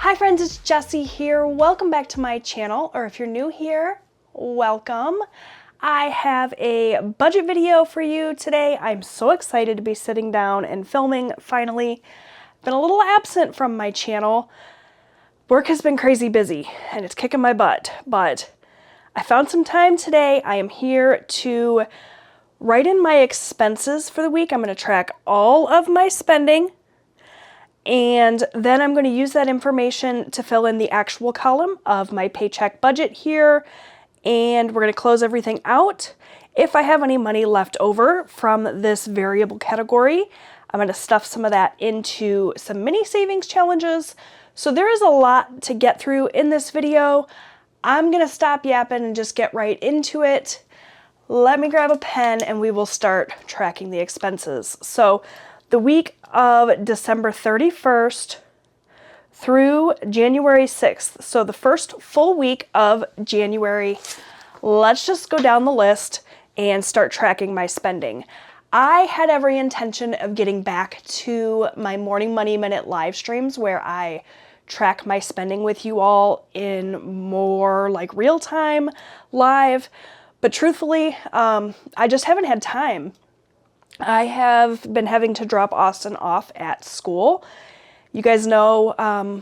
Hi friends, it's Jessie here. Welcome back to my channel, or if you're new here, welcome. I have a budget video for you today. I'm so excited to be sitting down and filming finally. Been a little absent from my channel. Work has been crazy busy and it's kicking my butt, but I found some time today. I am here to write in my expenses for the week. I'm going to track all of my spending. And then I'm going to use that information to fill in the actual column of my paycheck budget here. And we're going to close everything out. If I have any money left over from this variable category, I'm going to stuff some of that into some mini savings challenges. So there is a lot to get through in this video. I'm going to stop yapping and just get right into it. Let me grab a pen and we will start tracking the expenses. So the week of December 31st through January 6th. So the first full week of January, let's just go down the list and start tracking my spending. I had every intention of getting back to my Morning Money Minute live streams where I track my spending with you all in more like real time live. But truthfully, I just haven't had time. I have been having to drop Austin off at school. You guys know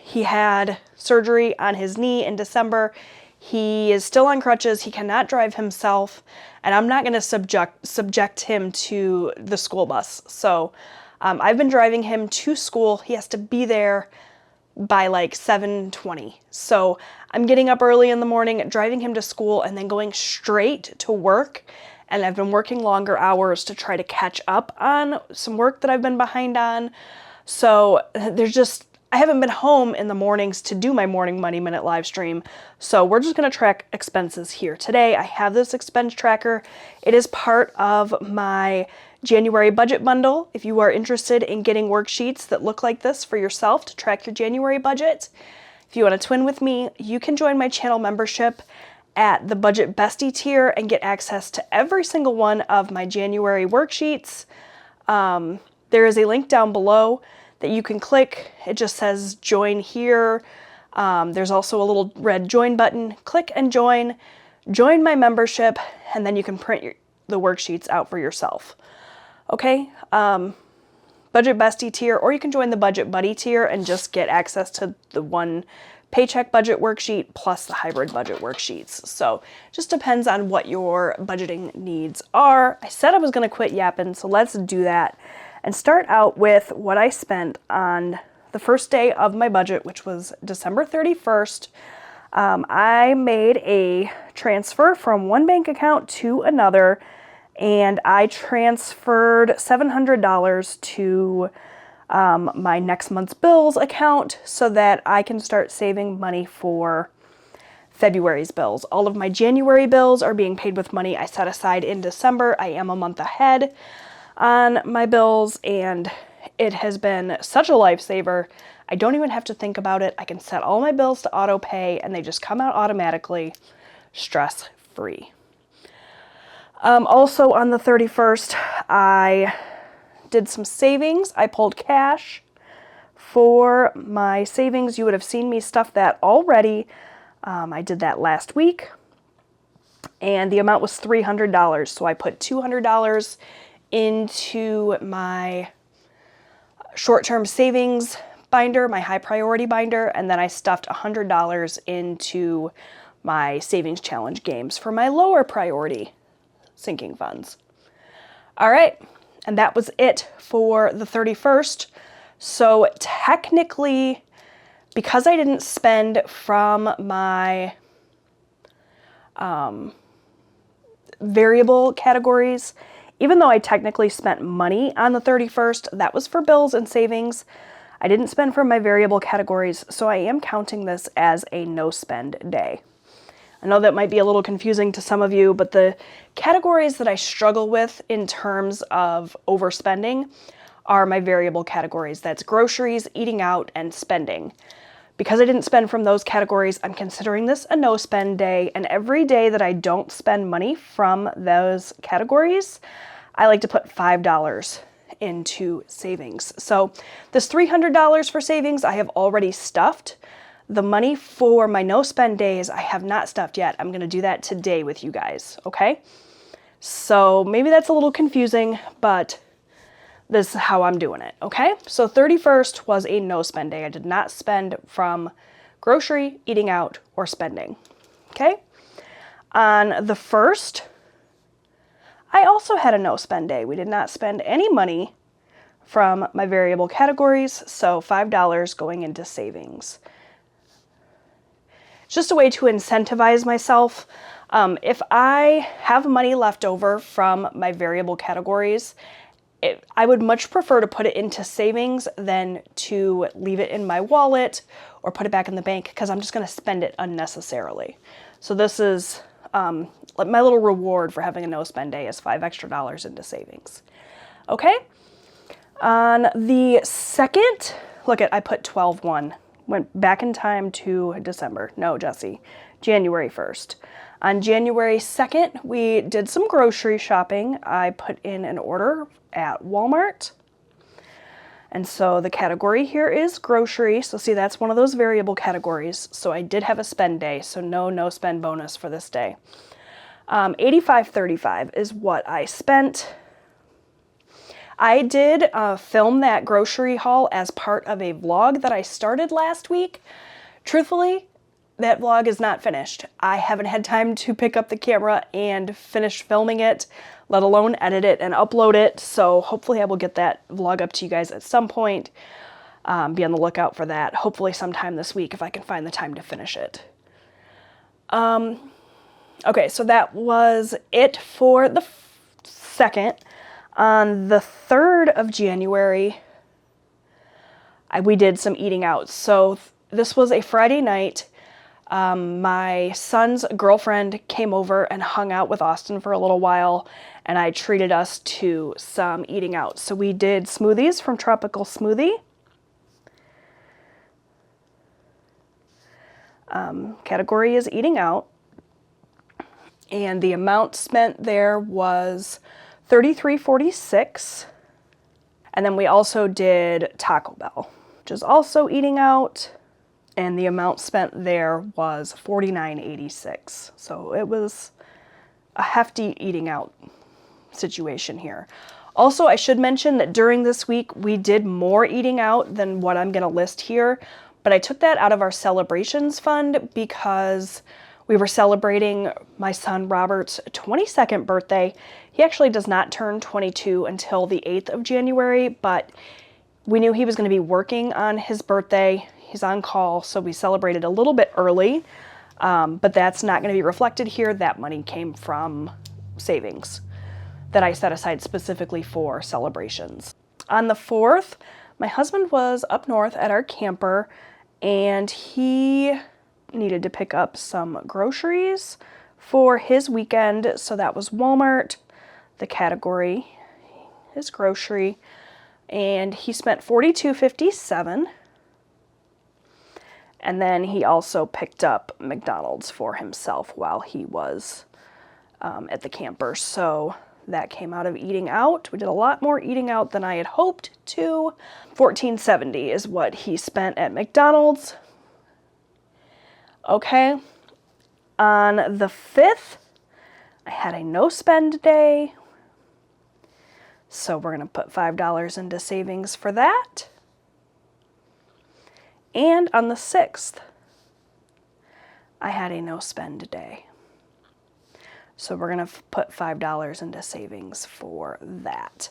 he had surgery on his knee in December. He is still on crutches. He cannot drive himself, and I'm not going to subject him to the school bus. So I've been driving him to school. He has to be there by like 7:20. So I'm getting up early in the morning, driving him to school, and then going straight to work. And I've been working longer hours to try to catch up on some work that I've been behind on. So I haven't been home in the mornings to do my Morning Money Minute live stream. So we're just going to track expenses here today. I have this expense tracker. It is part of my January budget bundle. If you are interested in getting worksheets that look like this for yourself to track your January budget, if you want to twin with me, you can join my channel membership at the Budget Bestie tier and get access to every single one of my January worksheets. There is a link down below that you can click. It just says join here. There's also a little red join button. Click and join my membership, and then you can print the worksheets out for yourself. Okay, Budget Bestie tier, or you can join the Budget Buddy tier and just get access to the one paycheck budget worksheet plus the hybrid budget worksheets. So just depends on what your budgeting needs are. I said I was going to quit yapping, so let's do that and start out with what I spent on the first day of my budget, which was December 31st. I made a transfer from one bank account to another, and I transferred $700 to my next month's bills account so that I can start saving money for February's bills. All of my January bills are being paid with money I set aside in December. I am a month ahead on my bills, and it has been such a lifesaver. I don't even have to think about it. I can set all my bills to auto pay and they just come out automatically, stress-free. Also on the 31st, I did some savings. I pulled cash for my savings. You would have seen me stuff that already. I did that last week, and the amount was $300. So I put $200 into my short-term savings binder, my high priority binder, and then I stuffed $100 into my savings challenge games for my lower priority sinking funds. All right. And that was it for the 31st. So technically, because I didn't spend from my variable categories, even though I technically spent money on the 31st, that was for bills and savings. I didn't spend from my variable categories, so I am counting this as a no spend day. I know that might be a little confusing to some of you, but the categories that I struggle with in terms of overspending are my variable categories. That's groceries, eating out, and spending. Because I didn't spend from those categories, I'm considering this a no spend day, and every day that I don't spend money from those categories, I like to put $5 into savings. So this $300 for savings, I have already stuffed. The money for my no spend days, I have not stuffed yet. I'm gonna do that today with you guys, okay? So maybe that's a little confusing, but this is how I'm doing it, okay? So 31st was a no spend day. I did not spend from grocery, eating out, or spending, okay? On the 1st, I also had a no spend day. We did not spend any money from my variable categories, so $5 going into savings. It's just a way to incentivize myself. If I have money left over from my variable categories, I would much prefer to put it into savings than to leave it in my wallet or put it back in the bank, because I'm just going to spend it unnecessarily. So this is my little reward for having a no spend day is $5 extra into savings. Okay. On the 2nd, look at, I put 12/1, went back in time to December. No, Jesse, January 1st. On January 2nd, we did some grocery shopping. I put in an order at Walmart. And so the category here is grocery. So see, that's one of those variable categories. So I did have a spend day, so no spend bonus for this day. $85.35 is what I spent. I did film that grocery haul as part of a vlog that I started last week. Truthfully, that vlog is not finished. I haven't had time to pick up the camera and finish filming it, let alone edit it and upload it. So hopefully I will get that vlog up to you guys at some point. Be on the lookout for that. Hopefully sometime this week if I can find the time to finish it. Okay, so that was it for the 2nd. On the 3rd of January, we did some eating out. So this was a Friday night. My son's girlfriend came over and hung out with Austin for a little while, and I treated us to some eating out. So we did smoothies from Tropical Smoothie. Category is eating out. And the amount spent there was $33.46. And then we also did Taco Bell, which is also eating out. And the amount spent there was $49.86. So it was a hefty eating out situation here. Also, I should mention that during this week, we did more eating out than what I'm going to list here. But I took that out of our celebrations fund because we were celebrating my son Robert's 22nd birthday. He actually does not turn 22 until the 8th of January, but we knew he was going to be working on his birthday. He's on call, so we celebrated a little bit early, but that's not going to be reflected here. That money came from savings that I set aside specifically for celebrations. On the 4th, my husband was up north at our camper, and he needed to pick up some groceries for his weekend. So that was Walmart, the category is grocery, and he spent $42.57. And then he also picked up McDonald's for himself while he was at the camper. So that came out of eating out. We did a lot more eating out than I had hoped to. $14.70 is what he spent at McDonald's. Okay. On the 5th, I had a no spend day. So we're going to put $5 into savings for that. And on the 6th, I had a no spend day. So we're going to put $5 into savings for that.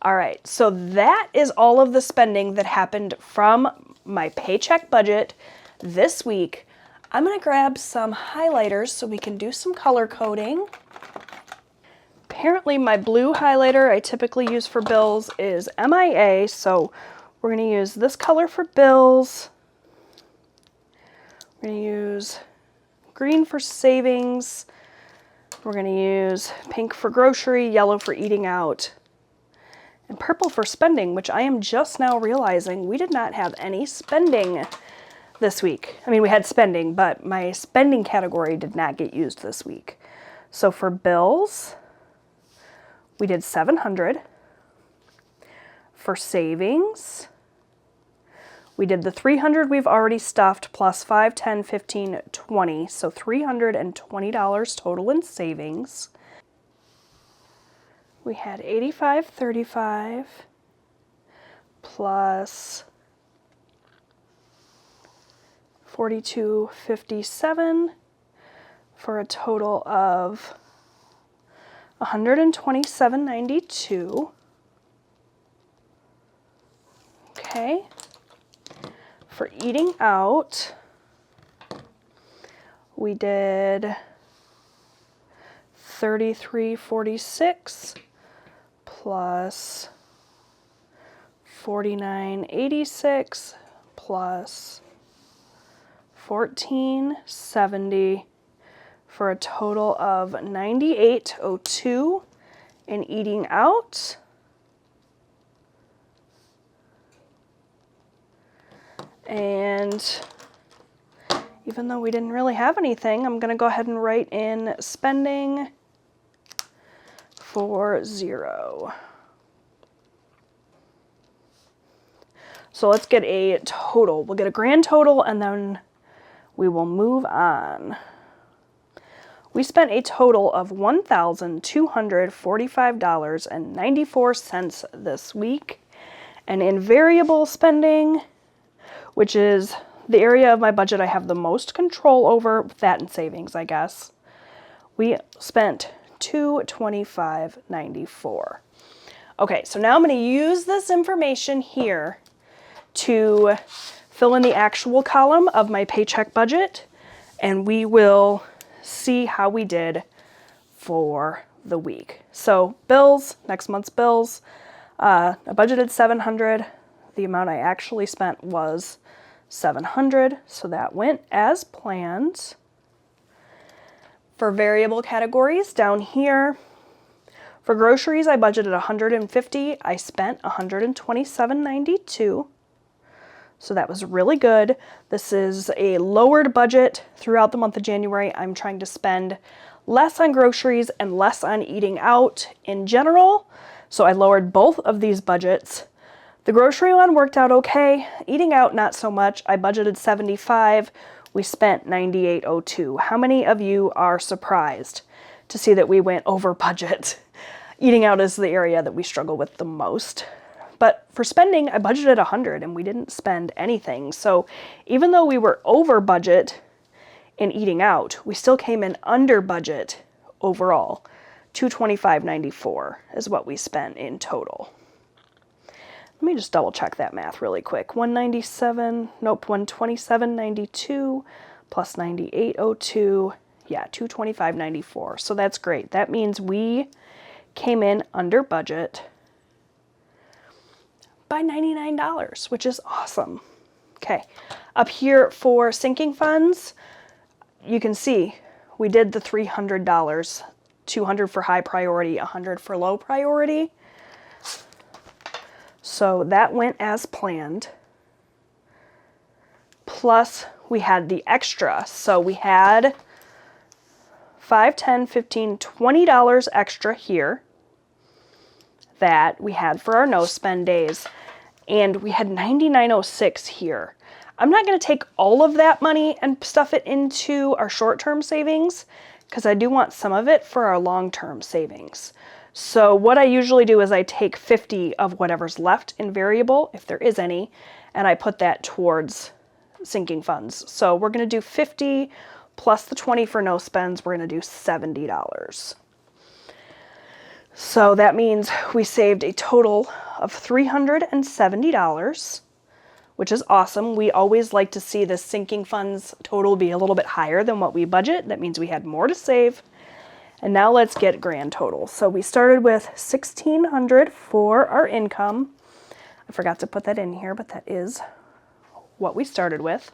All right, so that is all of the spending that happened from my paycheck budget this week. I'm going to grab some highlighters so we can do some color coding. Apparently my blue highlighter I typically use for bills is MIA, so we're going to use this color for bills. We're going to use green for savings. We're going to use pink for grocery, yellow for eating out, and purple for spending, which I am just now realizing we did not have any spending this week. I mean, we had spending, but my spending category did not get used this week. So for bills, we did $700. For savings, we did the 300 we've already stuffed plus 5, 10, 15, 20. So $320 total in savings. We had 85.35 plus 42.57 for a total of $127.92. Okay. For eating out, we did $33.46 plus $49.86 plus $14.70 for a total of $98.02 in eating out. And even though we didn't really have anything, I'm going to go ahead and write in spending for 0. So let's get a total. We'll get a grand total and then we will move on. We spent a total of $1,245.94 this week. And in variable spending, which is the area of my budget I have the most control over, with that and savings, I guess, we spent $225.94. Okay, so now I'm going to use this information here to fill in the actual column of my paycheck budget, and we will see how we did for the week. So bills, next month's bills, I budgeted $700. The amount I actually spent was $700, so that went as planned. For variable categories down here, for groceries I budgeted $150. I spent $127.92. So that was really good. This is a lowered budget throughout the month of January. I'm trying to spend less on groceries and less on eating out in general. So I lowered both of these budgets. The grocery one worked out okay. Eating out, not so much. I budgeted $75. We spent $98.02. How many of you are surprised to see that we went over budget? Eating out is the area that we struggle with the most. But for spending, I budgeted $100 and we didn't spend anything. So even though we were over budget in eating out, we still came in under budget overall. $225.94 is what we spent in total. Let me just double check that math really quick. $127.92 plus $98.02. Yeah, $225.94. So that's great. That means we came in under budget by $99, which is awesome. Okay, up here for sinking funds, you can see we did the $300, $200 for high priority, $100 for low priority. So that went as planned. Plus we had the extra. So we had $5, $10, $15, $20 extra here that we had for our no spend days, and we had $99.06 here. I'm not going to take all of that money and stuff it into our short-term savings because I do want some of it for our long-term savings. So what I usually do is I take 50 of whatever's left in variable, if there is any, and I put that towards sinking funds. So we're going to do 50 plus the 20 for no spends. We're going to do $70. So that means we saved a total of $370, which is awesome. We always like to see the sinking funds total be a little bit higher than what we budget. That means we had more to save. And now let's get grand total. So we started with $1,600 for our income. I forgot to put that in here, but that is what we started with.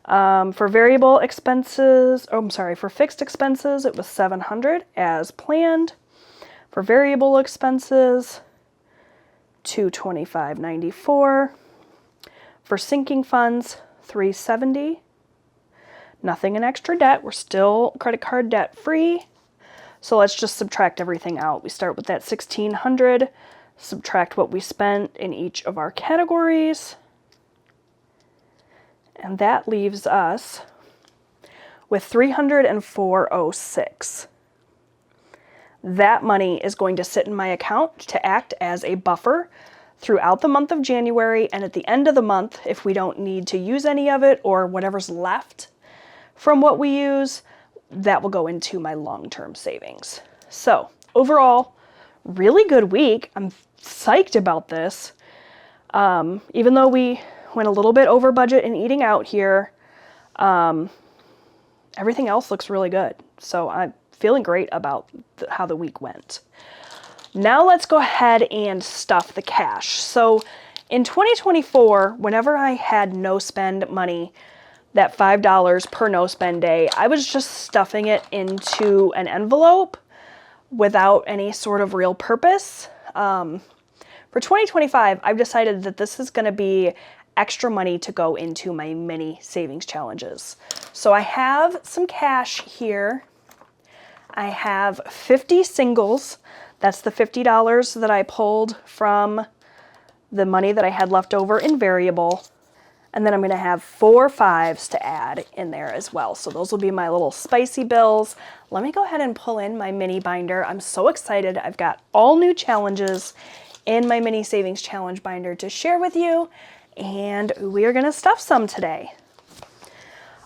For variable expenses, for fixed expenses, it was $700 as planned. For variable expenses, $225.94. For sinking funds, $370. Nothing in extra debt. We're still credit card debt free. So let's just subtract everything out. We start with that $1,600. subtract what we spent in each of our categories, and that leaves us with $304.06. That money is going to sit in my account to act as a buffer throughout the month of January, and at the end of the month, if we don't need to use any of it or whatever's left from what we use, that will go into my long-term savings. So overall, really good week. I'm psyched about this. Even though we went a little bit over budget in eating out here, everything else looks really good. So I'm feeling great about how the week went. Now let's go ahead and stuff the cash. So in 2024, whenever I had no spend money, that $5 per no spend day, I was just stuffing it into an envelope without any sort of real purpose. For 2025, I've decided that this is going to be extra money to go into my mini savings challenges. So I have some cash here. I have 50 singles. That's the $50 that I pulled from the money that I had left over in variable. And then I'm going to have 4 5s to add in there as well. So those will be my little spicy bills. Let me go ahead and pull in my mini binder. I'm so excited. I've got all new challenges in my mini savings challenge binder to share with you. And we are going to stuff some today.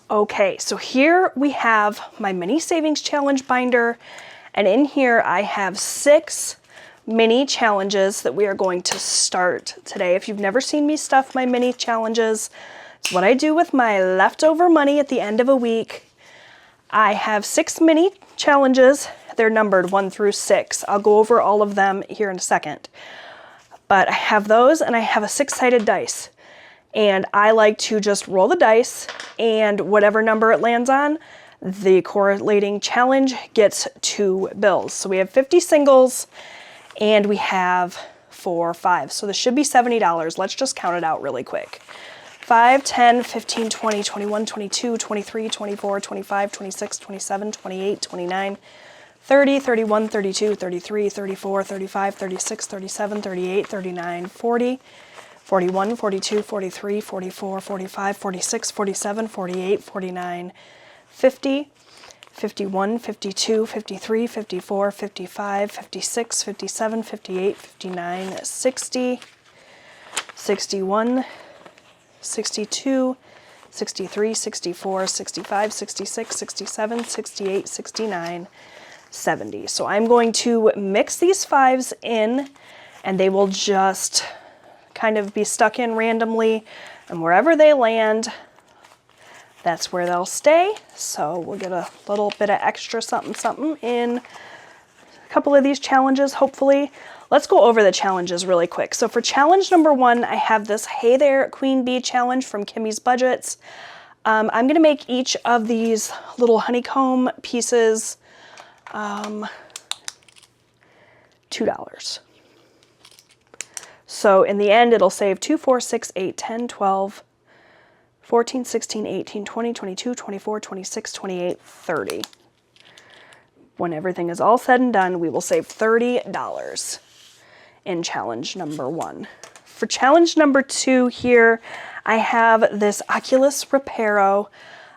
Okay, so here we have my mini savings challenge binder, and in here I have 6 mini challenges that we are going to start today. If you've never seen me stuff my mini challenges, it's what I do with my leftover money at the end of a week. I have 6 mini challenges. They're numbered 1 through 6. I'll go over all of them here in a second. But I have those, and I have a 6-sided dice. And I like to just roll the dice, and whatever number it lands on, the correlating challenge gets 2 bills. So we have 50 singles, and we have 4 5s. So this should be $70. Let's just count it out really quick. 5, 10, 15, 20, 21, 22, 23, 24, 25, 26, 27, 28, 29, 30, 31, 32, 33, 34, 35, 36, 37, 38, 39, 40, 41, 42, 43, 44, 45, 46, 47, 48, 49, 50, 51, 52, 53, 54, 55, 56, 57, 58, 59, 60, 61, 62, 63, 64, 65, 66, 67, 68, 69, 70. So I'm going to mix these 5s in, and they will just kind of be stuck in randomly, and wherever they land, that's where they'll stay. So we'll get a little bit of extra something in a couple of these challenges, hopefully. Let's go over the challenges really quick. So for challenge number 1, I have this Hey There Queen Bee challenge from KathyBudgets. I'm going to make each of these little honeycomb pieces $2. So in the end, it'll save 2, 4, 6, 8, 10, 12, 14, 16, 18, 20, 22, 24, 26, 28, 30. When everything is all said and done, we will save $30 in challenge number 1. For challenge number 2 here, I have this Oculus Reparo,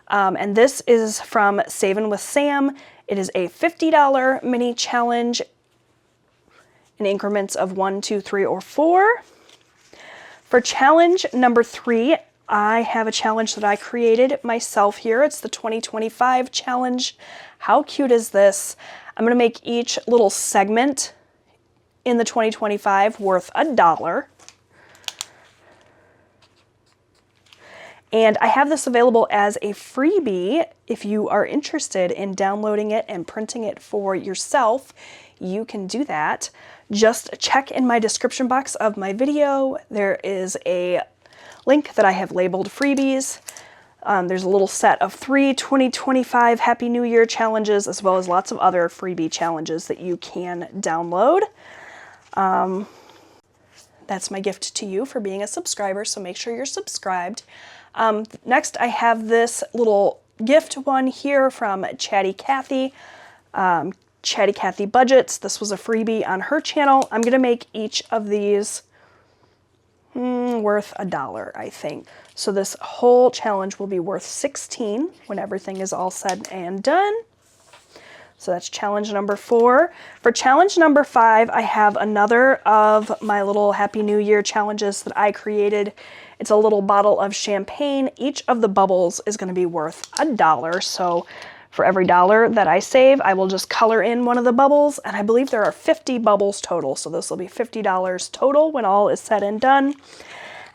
and this is from Savin' with Sam. It is a $50 mini challenge in increments of 1, 2, 3, or 4. For challenge number 3, I have a challenge that I created myself here. It's the 2025 challenge. How cute is this? I'm going to make each little segment in the 2025 worth $1. And I have this available as a freebie. If you are interested in downloading it and printing it for yourself, you can do that. Just check in my description box of my video. There is a link that I have labeled freebies. There's a little set of 3 2025 Happy New Year challenges, as well as lots of other freebie challenges that you can download. That's my gift to you for being a subscriber, so make sure you're subscribed. Next, I have this little gift one here from Chatty Kathy. Chatty Kathy Budgets. This was a freebie on her channel. I'm going to make each of these worth $1, I think. So this whole challenge will be worth $16 when everything is all said and done. So that's challenge number 4. For challenge number 5, I have another of my little Happy New Year challenges that I created. It's a little bottle of champagne. Each of the bubbles is going to be worth $1. So for every $1 that I save, I will just color in one of the bubbles. And I believe there are 50 bubbles total. So this will be $50 total when all is said and done.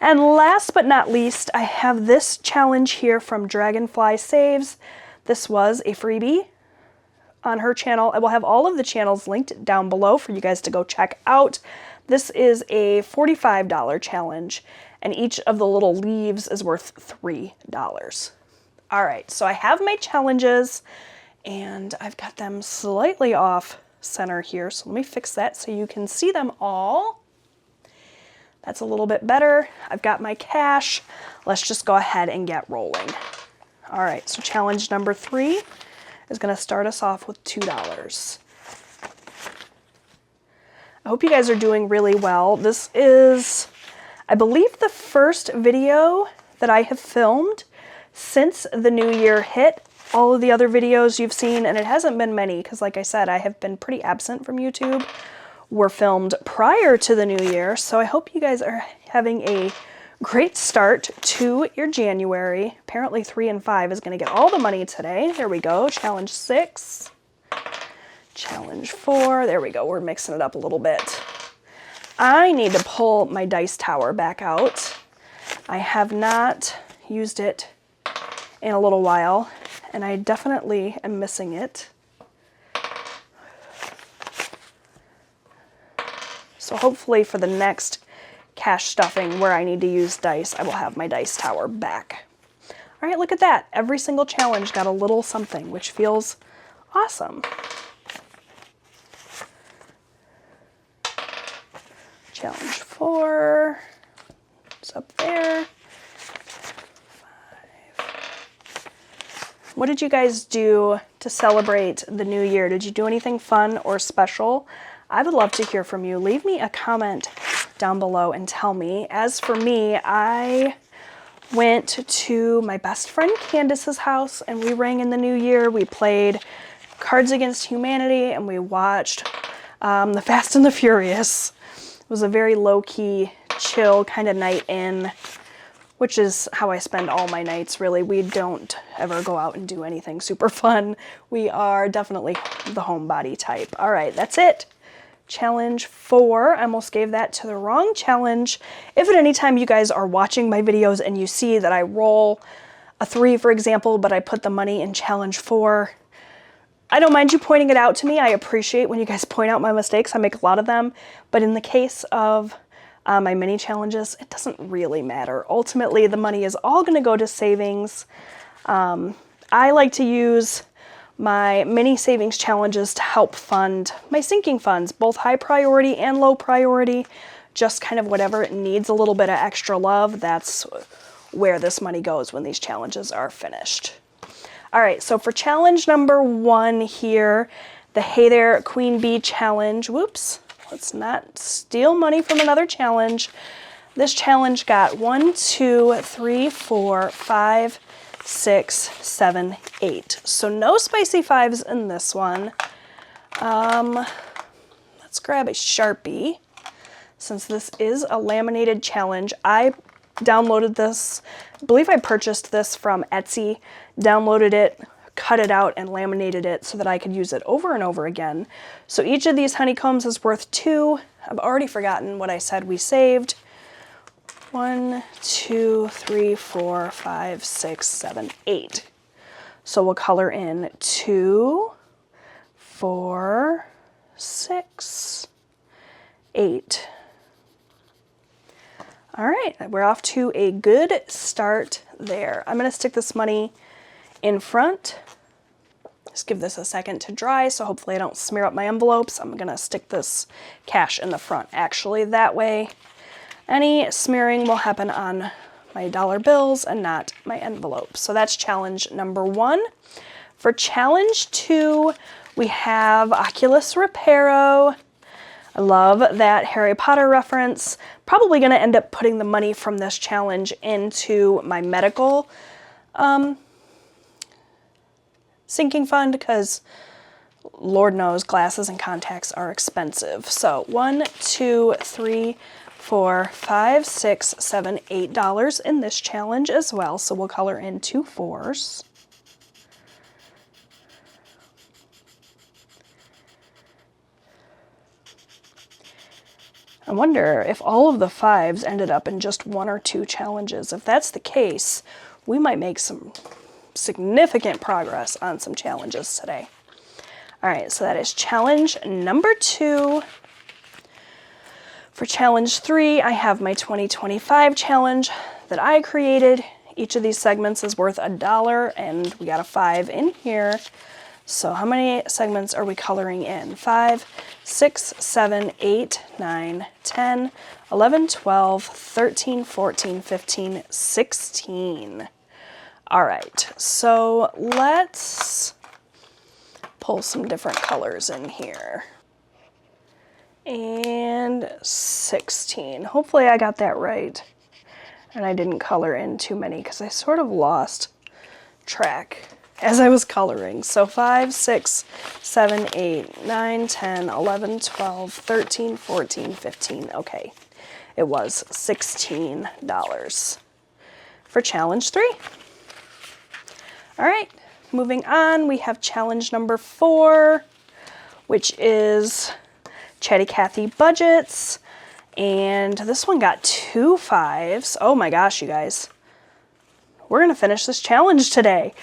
And last but not least, I have this challenge here from Dragonfly Saves. This was a freebie on her channel. I will have all of the channels linked down below for you guys to go check out. This is a $45 challenge, and each of the little leaves is worth $3. All right, so I have my challenges, and I've got them slightly off center here, so let me fix that so you can see them all. That's a little bit better. I've got my cash. Let's just go ahead and get rolling. All right, so challenge number 3 is going to start us off with $2. I hope you guys are doing really well. This is, I believe, the first video that I have filmed since the new year hit. All of the other videos you've seen, and it hasn't been many because, like I said, I have been pretty absent from YouTube, were filmed prior to the new year. So I hope you guys are having a great start to your January. Apparently 3 and 5 is going to get all the money today. There we go. Challenge 6. Challenge 4. There we go. We're mixing it up a little bit. I need to pull my dice tower back out. I have not used it in a little while, and I definitely am missing it. So hopefully for the next cash stuffing where I need to use dice, I will have my dice tower back. All right, look at that. Every single challenge got a little something, which feels awesome. Challenge 4, it's up there. 5. What did you guys do to celebrate the new year? Did you do anything fun or special? I would love to hear from you. Leave me a comment down below and tell me. As for me, I went to my best friend Candace's house and we rang in the new year. We played Cards Against Humanity and we watched The Fast and the Furious. It was a very low-key, chill kind of night in, which is how I spend all my nights, really. We don't ever go out and do anything super fun. We are definitely the homebody type. All right, that's it. Challenge 4. I almost gave that to the wrong challenge. If at any time you guys are watching my videos and you see that I roll a 3, for example, but I put the money in challenge 4, I don't mind you pointing it out to me. I appreciate when you guys point out my mistakes. I make a lot of them. But in the case of my mini challenges, it doesn't really matter. Ultimately, the money is all going to go to savings. I like to use my mini savings challenges to help fund my sinking funds, both high priority and low priority, just kind of whatever it needs a little bit of extra love. That's where this money goes when these challenges are finished. All right, so for challenge number 1 here, the Hey There Queen Bee challenge. Whoops, let's not steal money from another challenge. This challenge got 1, 2, 3, 4, 5, 6, 7, 8. So no spicy 5s in this one. Let's grab a Sharpie. Since this is a laminated challenge, I downloaded this. I believe I purchased this from Etsy, downloaded it, cut it out, and laminated it so that I could use it over and over again. So each of these honeycombs is worth 2. I've already forgotten what I said we saved. 1, 2, 3, 4, 5, 6, 7, 8. So we'll color in 2, 4, 6, 8. All right, we're off to a good start there. I'm going to stick this money in front. Just give this a second to dry, so hopefully I don't smear up my envelopes. I'm going to stick this cash in the front, actually. That way, any smearing will happen on my dollar bills and not my envelopes. So that's challenge number 1. For challenge 2, We have Oculus Reparo. I love that Harry Potter reference. Probably going to end up putting the money from this challenge into my medical sinking fund, because Lord knows glasses and contacts are expensive. So $1, $2, $3, $4, $5, $6, $7, $8 in this challenge as well. So we'll color in 2 4s. I wonder if all of the 5s ended up in just 1 or 2 challenges. If that's the case, we might make some significant progress on some challenges today. All right, so that is challenge number 2. For challenge 3, I have my 2025 challenge that I created. Each of these segments is worth $1, and we got a 5 in here. So how many segments are we coloring in? 5, 6, 7, 8, 9, 10, 11, 12, 13, 14, 15, 16. All right, so let's pull some different colors in here. And 16. Hopefully I got that right. And I didn't color in too many because I sort of lost track as I was coloring. So 5, 6, 7, 8, 9, 10, 11, 12, 13, 14, 15. Okay, it was $16 for challenge 3. All right, moving on, we have challenge number 4, which is Chatty Cathy Budgets. And this one got 2 5s. Oh my gosh, you guys. We're gonna finish this challenge today.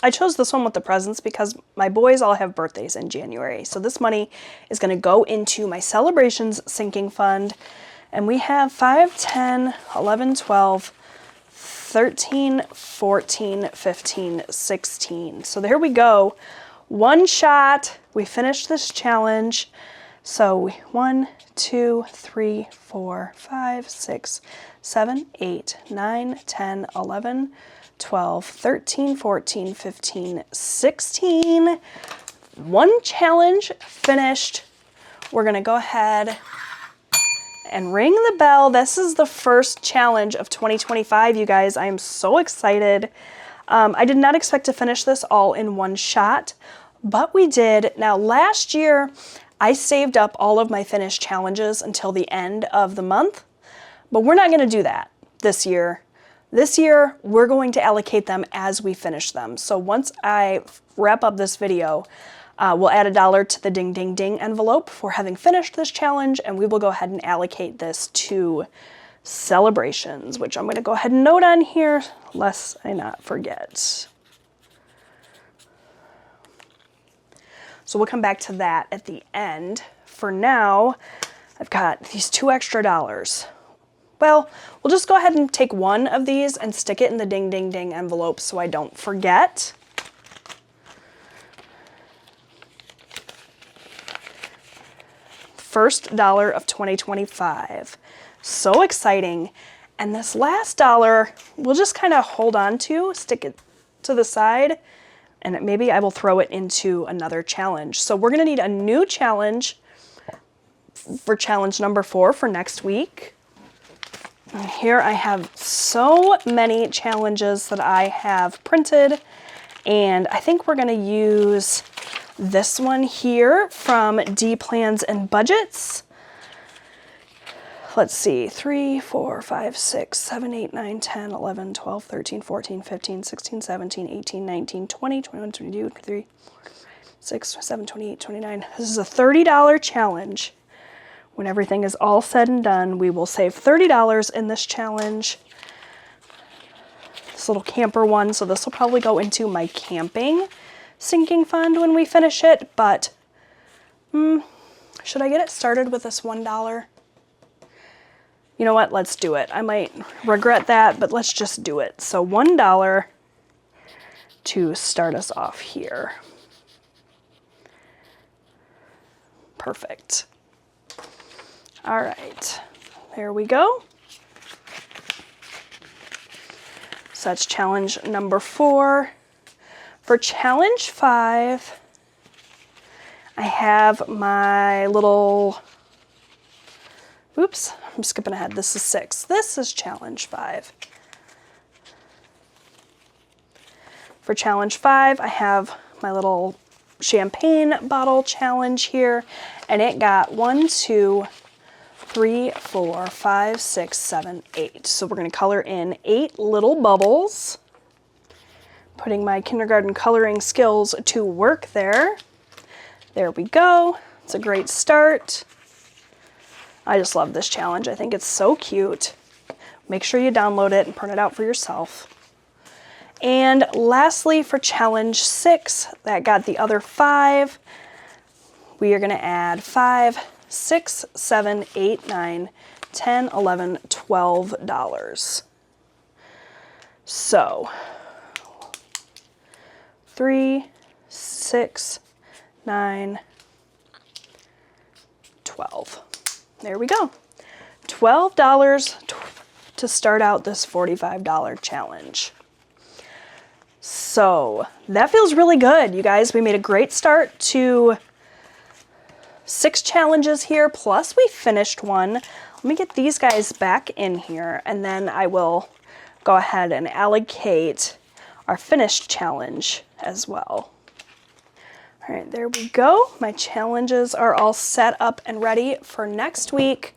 I chose this one with the presents because my boys all have birthdays in January. So this money is gonna go into my celebrations sinking fund. And we have 5, 10, 11, 12, 13, 14, 15, 16. So there we go. One shot. We finished this challenge. So 1, 2, 3, 4, 5, 6, 7, 8, 9, 10, 11, 12, 13, 14, 15, 16. One challenge finished. We're gonna go ahead and ring the bell. This is the first challenge of 2025, you guys. I am so excited. I did not expect to finish this all in one shot, but we did. Now, last year, I saved up all of my finished challenges until the end of the month, but we're not gonna do that this year. This year, we're going to allocate them as we finish them. So once I wrap up this video, we'll add $1 to the ding ding ding envelope for having finished this challenge, and we will go ahead and allocate this to celebrations, which I'm gonna go ahead and note on here, lest I not forget. So we'll come back to that at the end. For now, I've got these 2 extra dollars. Well, we'll just go ahead and take one of these and stick it in the ding ding ding envelope so I don't forget. First dollar of 2025. So exciting. And this last dollar, we'll just kind of hold on to, stick it to the side, and maybe I will throw it into another challenge. So we're gonna need a new challenge for challenge number 4 for next week. And here I have so many challenges that I have printed, and I think we're gonna use this one here from D Plans and Budgets. Let's see, 3, 4, 5, 6, 7, 8, 9, 10, 11, 12, 13, 14, 15, 16, 17, 18, 19, 20, 21, 22, 23, 6, 7, 28, 29. This is a $30 challenge. When everything is all said and done, we will save $30 in this challenge. This little camper one, so this will probably go into my camping sinking fund when we finish it, but should I get it started with this $1? You know what, let's do it. I might regret that, but let's just do it. So $1 to start us off here. Perfect. All right, there we go. So that's challenge number 4. For challenge 5, I have my little, oops, I'm skipping ahead. This is 6. This is challenge 5. For challenge 5, I have my little champagne bottle challenge here, and it got 1, 2, 3, 4, 5, 6, 7, 8. So we're going to color in 8 little bubbles. Putting my kindergarten coloring skills to work there. There we go. It's a great start. I just love this challenge. I think it's so cute. Make sure you download it and print it out for yourself. And lastly, for challenge 6, that got the other 5, we are going to add 5, 6, 7, 8, 9, 10, 11, $12. So 3, 6, 9, 12. There we go. $12 to start out this $45 challenge. So that feels really good, you guys. We made a great start to 6 challenges here, plus we finished one. Let me get these guys back in here, and then I will go ahead and allocate our finished challenge as well. All right, there we go. My challenges are all set up and ready for next week.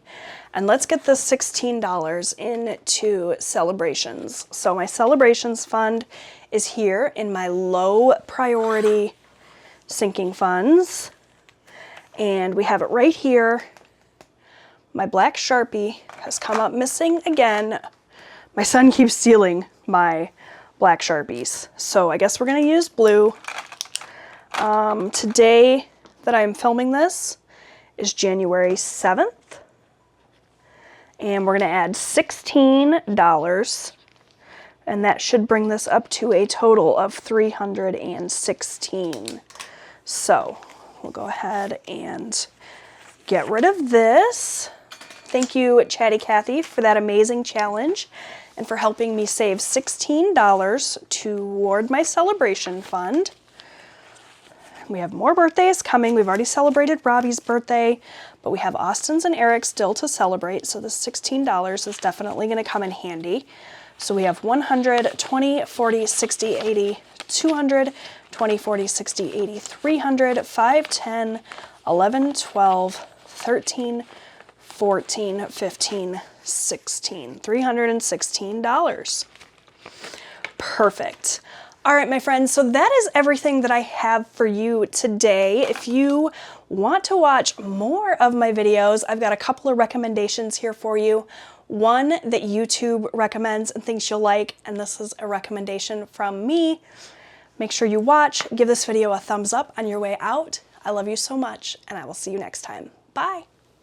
And let's get this $16 into celebrations. So my celebrations fund is here in my low priority sinking funds. And we have it right here. My black Sharpie has come up missing again. My son keeps stealing my black Sharpies. So I guess we're gonna use blue. Today that I'm filming this is January 7th. And we're gonna add $16. And that should bring this up to a total of $316. So we'll go ahead and get rid of this. Thank you, Chatty Cathy, for that amazing challenge and for helping me save $16 toward my celebration fund. We have more birthdays coming. We've already celebrated Robbie's birthday, but we have Austin's and Eric's still to celebrate, so this $16 is definitely going to come in handy. So we have 100, 20, 40, 60, 80, 200, 20, 40, 60, 80, 300, 5, 10, 11, 12, 13, 14, 15, 16, $316. Perfect. All right, my friends, so that is everything that I have for you today. If you want to watch more of my videos, I've got a couple of recommendations here for you. One that YouTube recommends and thinks you'll like, and this is a recommendation from me. Make sure you watch, give this video a thumbs up on your way out. I love you so much, and I will see you next time. Bye.